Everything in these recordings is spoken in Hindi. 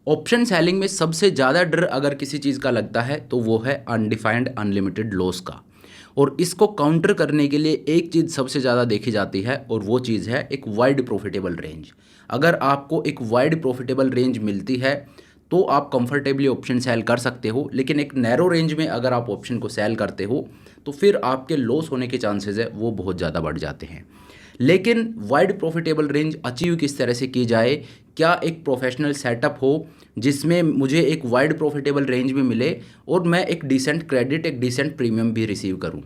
ऑप्शन सेलिंग में सबसे ज़्यादा डर अगर किसी चीज़ का लगता है तो वो है अनडिफाइंड अनलिमिटेड लॉस का। और इसको काउंटर करने के लिए एक चीज़ सबसे ज़्यादा देखी जाती है और वो चीज़ है एक वाइड प्रॉफिटेबल रेंज। अगर आपको एक वाइड प्रॉफिटेबल रेंज मिलती है तो आप कंफर्टेबली ऑप्शन सेल कर सकते हो, लेकिन एक नैरो रेंज में अगर आप ऑप्शन को सेल करते हो तो फिर आपके लॉस होने के चांसेस है वो बहुत ज़्यादा बढ़ जाते हैं। लेकिन वाइड प्रॉफिटेबल रेंज अचीव किस तरह से की जाए, क्या एक प्रोफेशनल सेटअप हो जिसमें मुझे एक वाइड प्रॉफिटेबल रेंज में मिले और मैं एक डिसेंट क्रेडिट एक डिसेंट प्रीमियम भी रिसीव करूं।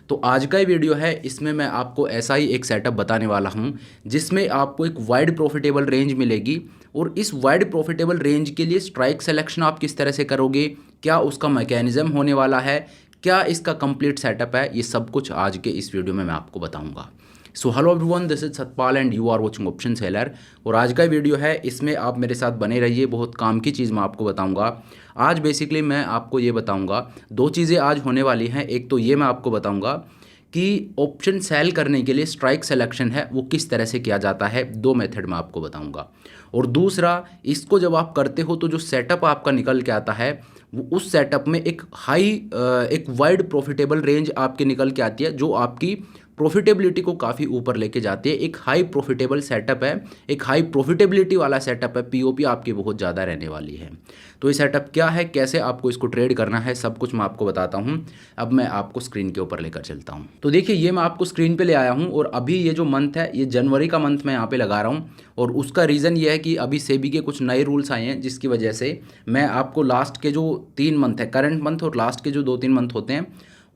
तो आज का ये वीडियो है, इसमें मैं आपको ऐसा ही एक सेटअप बताने वाला हूं जिसमें आपको एक वाइड प्रॉफिटेबल रेंज मिलेगी। और इस वाइड प्रॉफिटेबल रेंज के लिए स्ट्राइक सिलेक्शन आप किस तरह से करोगे, क्या उसका मैकेनिज्म होने वाला है, क्या इसका कंप्लीट सेटअप है, ये सब कुछ आज के इस वीडियो में मैं आपको बताऊंगा। So hello everyone, this is Satpal and you are watching option seller. और आज का वीडियो है, इसमें आप मेरे साथ बने रहिए, बहुत काम की चीज़ मैं आपको बताऊंगा। आज बेसिकली मैं आपको ये बताऊंगा, दो चीज़ें आज होने वाली हैं। एक तो ये मैं आपको बताऊंगा कि ऑप्शन सेल करने के लिए स्ट्राइक सिलेक्शन है वो किस तरह से किया जाता है, दो मेथड मैं आपको बताऊंगा। और दूसरा, इसको जब आप करते हो तो जो सेटअप आपका निकल के आता है वो उस सेटअप में एक वाइड प्रॉफिटेबल रेंज आपके निकल के आती है जो आपकी प्रॉफिटेबिलिटी को काफ़ी ऊपर लेके जाती है। एक हाई प्रॉफिटेबल सेटअप है, एक हाई प्रॉफिटेबिलिटी वाला सेटअप है, पीओपी आपकी बहुत ज़्यादा रहने वाली है। तो ये सेटअप क्या है, कैसे आपको इसको ट्रेड करना है, सब कुछ मैं आपको बताता हूँ। अब मैं आपको स्क्रीन के ऊपर लेकर चलता हूँ। तो देखिए, ये मैं आपको स्क्रीन पे ले आया हूँ और अभी ये जो मंथ है ये जनवरी का मंथ मैं यहाँ पे लगा रहा हूँ। और उसका रीज़न ये है कि अभी सेबी के कुछ नए रूल्स आए हैं जिसकी वजह से मैं आपको लास्ट के जो 3 मंथ है, करंट मंथ और लास्ट के जो 2-3 मंथ होते हैं,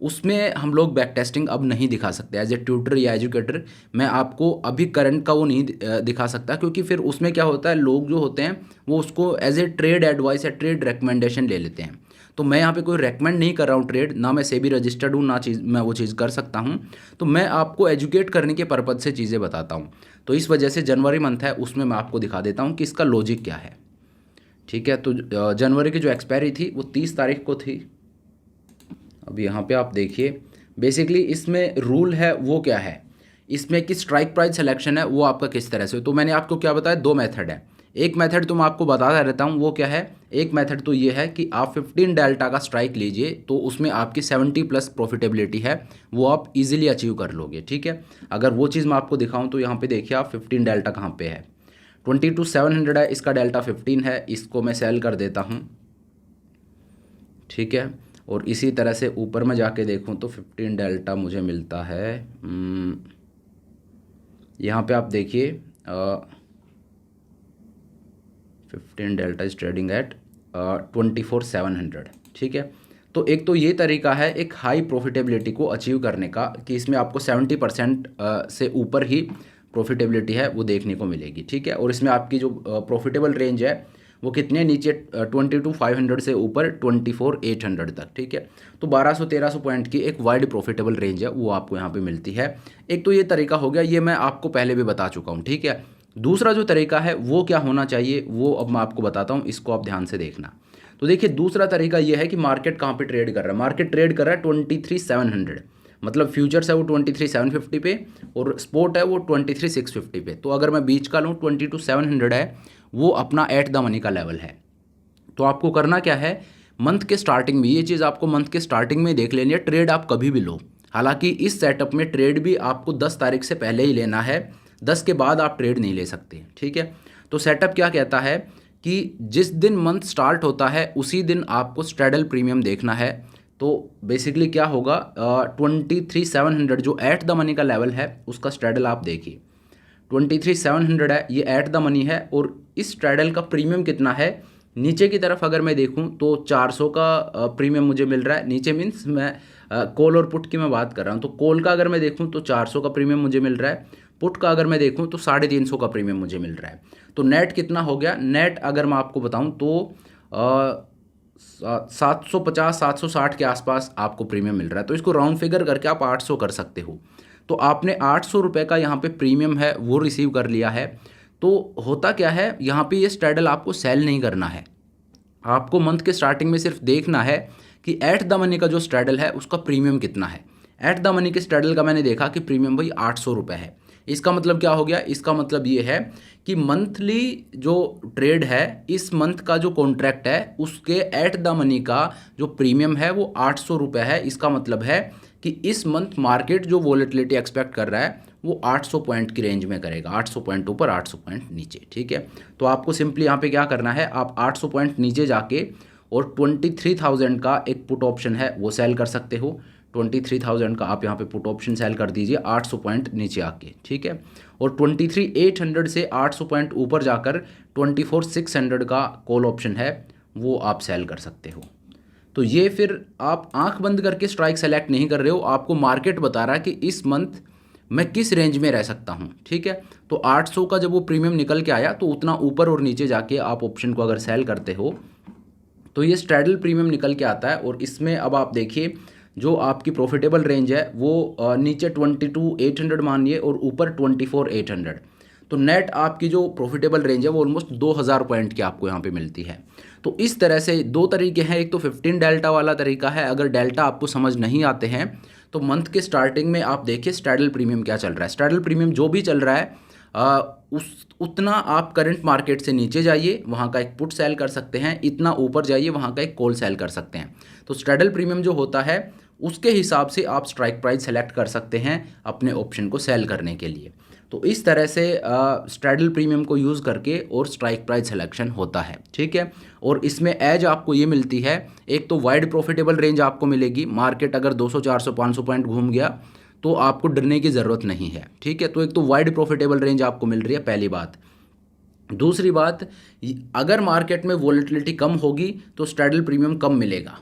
उसमें हम लोग बैक टेस्टिंग अब नहीं दिखा सकते। एज ए ट्यूटर या एजुकेटर मैं आपको अभी करंट का वो नहीं दिखा सकता, क्योंकि फिर उसमें क्या होता है, लोग जो होते हैं वो उसको एज ए ट्रेड एडवाइस या ट्रेड रिकमेंडेशन ले लेते हैं। तो मैं यहाँ पे कोई रेकमेंड नहीं कर रहा हूँ ट्रेड, ना मैं सेबी रजिस्टर्ड हूँ, ना मैं वो चीज़ कर सकता हूँ। तो मैं आपको एजुकेट करने के पर्पज़ से चीज़ें बताता हूँ। तो इस वजह से जनवरी मंथ है उसमें मैं आपको दिखा देता हूँ कि इसका लॉजिक क्या है। ठीक है, तो जनवरी की जो एक्सपायरी थी वो 30 तारीख को थी। अब यहाँ पे आप देखिए, बेसिकली इसमें रूल है वो क्या है, इसमें कि स्ट्राइक प्राइस सिलेक्शन है वो आपका किस तरह से। तो मैंने आपको क्या बताया, दो मेथड है। एक मेथड तो मैं आपको बताता रहता हूँ, वो क्या है, एक मेथड तो ये है कि आप 15 डेल्टा का स्ट्राइक लीजिए तो उसमें आपकी 70+ प्रॉफिटेबिलिटी है वो आप इजीली अचीव कर लोगे। ठीक है, अगर वो चीज़ मैं आपको दिखाऊँ तो यहाँ पे देखिए आप 15 डेल्टा कहाँ पे है, 22,700 है, इसका डेल्टा 15 है, इसको मैं सेल कर देता हूँ। ठीक है, और इसी तरह से ऊपर में जाके देखूं तो 15 डेल्टा मुझे मिलता है। यहाँ पे आप देखिए 15 डेल्टा इज ट्रेडिंग एट 24,700। ठीक है, तो एक तो ये तरीका है एक हाई प्रॉफिटेबिलिटी को अचीव करने का कि इसमें आपको 70% से ऊपर ही प्रॉफिटेबिलिटी है वो देखने को मिलेगी। ठीक है, और इसमें आपकी जो प्रॉफिटेबल रेंज है वो कितने नीचे 22,500 से ऊपर 24,800 तक। ठीक है, तो 1200-1300 पॉइंट की एक वाइड प्रॉफिटेबल रेंज है वो आपको यहाँ पे मिलती है। एक तो ये तरीका हो गया, ये मैं आपको पहले भी बता चुका हूँ। ठीक है, दूसरा जो तरीका है वो क्या होना चाहिए वो अब मैं आपको बताता हूँ, इसको आप ध्यान से देखना। तो देखिए, दूसरा तरीका ये है कि मार्केट कहाँ पे ट्रेड कर रहा है, मार्केट ट्रेड कर रहा है 23,700, मतलब फ्यूचर्स है वो 23,750 पे और स्पोर्ट है वो 23,650 पे। तो अगर मैं बीच का लूँ 22,700 है वो अपना एट द मनी का लेवल है। तो आपको करना क्या है, मंथ के स्टार्टिंग में ये चीज़ आपको मंथ के स्टार्टिंग में देख लेनी है। ट्रेड आप कभी भी लो, हालांकि इस सेटअप में ट्रेड भी आपको 10 तारीख से पहले ही लेना है, 10 के बाद आप ट्रेड नहीं ले सकते। ठीक है, तो सेटअप क्या कहता है कि जिस दिन मंथ स्टार्ट होता है उसी दिन आपको स्ट्रैडल प्रीमियम देखना है। तो बेसिकली क्या होगा, 23,700 जो एट द मनी का लेवल है उसका स्ट्रैडल आप देखिए 23,700 है, ये एट द मनी है। और इस स्ट्रैडल का प्रीमियम कितना है, नीचे की तरफ अगर मैं देखूं तो 400 का प्रीमियम मुझे मिल रहा है। नीचे मीन्स मैं कॉल और पुट की मैं बात कर रहा हूं, तो कॉल का अगर मैं देखूं तो 400 का प्रीमियम मुझे मिल रहा है, पुट का अगर मैं देखूं तो 350 का प्रीमियम मुझे मिल रहा है। तो नेट कितना हो गया, नेट अगर मैं आपको बताऊं तो 750-760 के आसपास आपको प्रीमियम मिल रहा है। तो इसको राउंड फिगर करके आप 800 कर सकते हो। तो आपने 800 रुपये का यहाँ पे प्रीमियम है वो रिसीव कर लिया है। तो होता क्या है, यहाँ पे ये स्ट्रैडल आपको सेल नहीं करना है, आपको मंथ के स्टार्टिंग में सिर्फ देखना है कि एट द मनी का जो स्ट्रैडल है उसका प्रीमियम कितना है। एट द मनी के स्ट्रैडल का मैंने देखा कि प्रीमियम भाई 800 रुपये है, इसका मतलब क्या हो गया, इसका मतलब ये है कि मंथली जो ट्रेड है, इस मंथ का जो कॉन्ट्रैक्ट है उसके एट द मनी का जो प्रीमियम है वो 800 रुपये है। इसका मतलब है कि इस मंथ मार्केट जो वॉलेटिलिटी एक्सपेक्ट कर रहा है वो 800 पॉइंट की रेंज में करेगा, 800 पॉइंट ऊपर 800 पॉइंट नीचे। ठीक है, तो आपको सिंपली यहाँ पे क्या करना है, आप 800 पॉइंट नीचे जाके और 23,000 का एक पुट ऑप्शन है वो सेल कर सकते हो। 23,000 का आप यहाँ पे पुट ऑप्शन सेल कर दीजिए 800 पॉइंट नीचे आके। ठीक है, और 23,800 से 800 पॉइंट ऊपर जाकर 24,600 का कॉल ऑप्शन है वो आप सेल कर सकते हो। तो ये फिर आप आंख बंद करके स्ट्राइक सेलेक्ट नहीं कर रहे हो, आपको मार्केट बता रहा है कि इस मंथ मैं किस रेंज में रह सकता हूँ। ठीक है, तो 800 का जब वो प्रीमियम निकल के आया तो उतना ऊपर और नीचे जाके आप ऑप्शन को अगर सेल करते हो तो ये स्ट्रैडल प्रीमियम निकल के आता है। और इसमें अब आप देखिए जो आपकी प्रॉफिटेबल रेंज है वो नीचे 22,800 मानिए और ऊपर 24,800, तो नेट आपकी जो प्रॉफिटेबल रेंज है वो ऑलमोस्ट 2,000 पॉइंट की आपको यहाँ पे मिलती है। तो इस तरह से दो तरीके हैं, एक तो 15 डेल्टा वाला तरीका है, अगर डेल्टा आपको समझ नहीं आते हैं तो मंथ के स्टार्टिंग में आप देखिए स्ट्रैडल प्रीमियम क्या चल रहा है। स्ट्रैडल प्रीमियम जो भी चल रहा है उतना आप करंट मार्केट से नीचे जाइए, वहाँ का एक पुट सेल कर सकते हैं, इतना ऊपर जाइए वहाँ का एक कॉल सेल कर सकते हैं। तो स्ट्रैडल प्रीमियम जो होता है उसके हिसाब से आप स्ट्राइक प्राइस सेलेक्ट कर सकते हैं अपने ऑप्शन को सेल करने के लिए। तो इस तरह से स्ट्रैडल प्रीमियम को यूज़ करके और स्ट्राइक प्राइस सिलेक्शन होता है। ठीक है, और इसमें एज आपको ये मिलती है, एक तो वाइड प्रॉफिटेबल रेंज आपको मिलेगी, मार्केट अगर 200 400 500 पॉइंट घूम गया तो आपको डरने की ज़रूरत नहीं है। ठीक है, तो एक तो वाइड प्रॉफिटेबल रेंज आपको मिल रही है, पहली बात। दूसरी बात, अगर मार्केट में वॉलेटिलिटी कम होगी तो स्ट्रैडल प्रीमियम कम मिलेगा,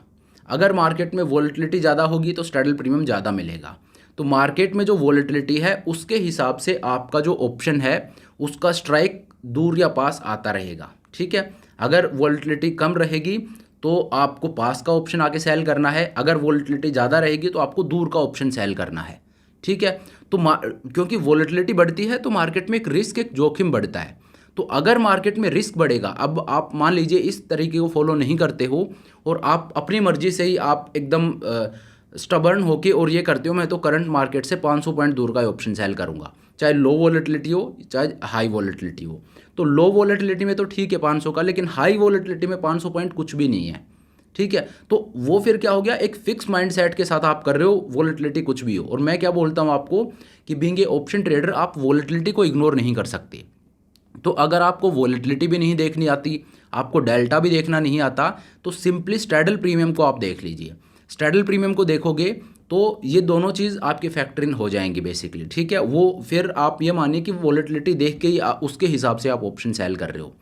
अगर मार्केट में वॉलेटिलिटी ज़्यादा होगी तो स्ट्रैडल प्रीमियम ज़्यादा मिलेगा। तो मार्केट में जो वॉलेटिलिटी है उसके हिसाब से आपका जो ऑप्शन है उसका स्ट्राइक दूर या पास आता रहेगा। ठीक है, अगर वॉलेटिलिटी कम रहेगी तो आपको पास का ऑप्शन आके सेल करना है, अगर वॉलेटिलिटी ज़्यादा रहेगी तो आपको दूर का ऑप्शन सेल करना है। ठीक है, तो क्योंकि वॉलेटिलिटी बढ़ती है तो मार्केट में एक रिस्क, एक जोखिम बढ़ता है। तो अगर मार्केट में रिस्क बढ़ेगा, अब आप मान लीजिए इस तरीके को फॉलो नहीं करते हो और आप अपनी मर्जी से ही आप एकदम स्टबर्न होके और ये करते हो मैं तो करंट मार्केट से 500 पॉइंट दूर का ऑप्शन सेल करूंगा, चाहे लो वॉलेटिलिटी हो चाहे हाई वॉलेटिलिटी हो। तो लो वॉलेटिलिटी में तो ठीक है 500 का, लेकिन हाई वॉलेटिलिटी में 500 पॉइंट कुछ भी नहीं है। ठीक है, तो वो फिर क्या हो गया, एक फिक्स माइंडसेट के साथ आप कर रहे हो, वॉलेटिलिटी कुछ भी हो। और मैं क्या बोलता हूँ आपको कि बीइंग ए ऑप्शन ट्रेडर आप वॉलेटिलिटी को इग्नोर नहीं कर सकते। तो अगर आपको वॉलेटिलिटी भी नहीं देखनी आती, आपको डेल्टा भी देखना नहीं आता, तो सिंपली स्ट्रैडल प्रीमियम को आप देख लीजिए। स्ट्रैडल प्रीमियम को देखोगे तो ये दोनों चीज़ आपके फैक्टर इन हो जाएंगी बेसिकली। ठीक है, वो फिर आप ये मानिए कि वॉलेटिलिटी देख के ही उसके हिसाब से आप ऑप्शन सेल कर रहे हो।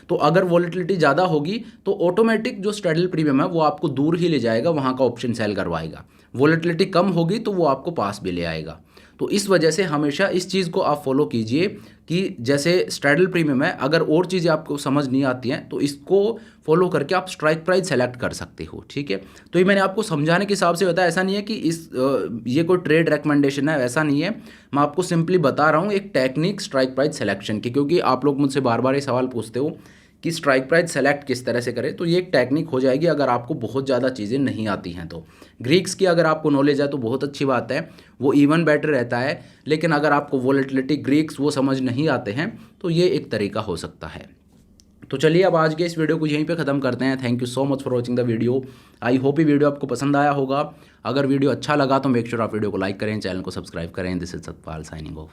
तो अगर वॉलेटिलिटी ज़्यादा होगी तो ऑटोमेटिक जो स्ट्रैडल प्रीमियम है वो आपको दूर ही ले जाएगा, वहाँ का ऑप्शन सेल करवाएगा। वॉलेटिलिटी कम होगी तो वो आपको पास भी ले आएगा। तो इस वजह से हमेशा इस चीज़ को आप फॉलो कीजिए कि जैसे स्ट्रैडल प्रीमियम है, अगर और चीज़ें आपको समझ नहीं आती हैं तो इसको फॉलो करके आप स्ट्राइक प्राइस सेलेक्ट कर सकते हो। ठीक है, तो ये मैंने आपको समझाने के हिसाब से बताया, ऐसा नहीं है कि ये कोई ट्रेड रिकमेंडेशन है, ऐसा नहीं है। मैं आपको सिंपली बता रहा हूँ एक टेक्निक स्ट्राइक प्राइस सिलेक्शन की, क्योंकि आप लोग मुझसे बार बार ये सवाल पूछते हो कि स्ट्राइक प्राइस सेलेक्ट किस तरह से करें। तो ये एक टेक्निक हो जाएगी अगर आपको बहुत ज़्यादा चीज़ें नहीं आती हैं। तो ग्रीक्स की अगर आपको नॉलेज है तो बहुत अच्छी बात है, वो इवन बेटर रहता है। लेकिन अगर आपको वॉलेटिलिटी ग्रीक्स वो समझ नहीं आते हैं तो ये एक तरीका हो सकता है। तो चलिए अब आज के इस वीडियो को यहीं पे ख़त्म करते हैं। Thank you so much for watching the video. I hope ये वीडियो आपको पसंद आया होगा। अगर वीडियो अच्छा लगा तो मेक श्योर आप वीडियो को लाइक करें, चैनल को सब्सक्राइब करें। This is Satpal signing off.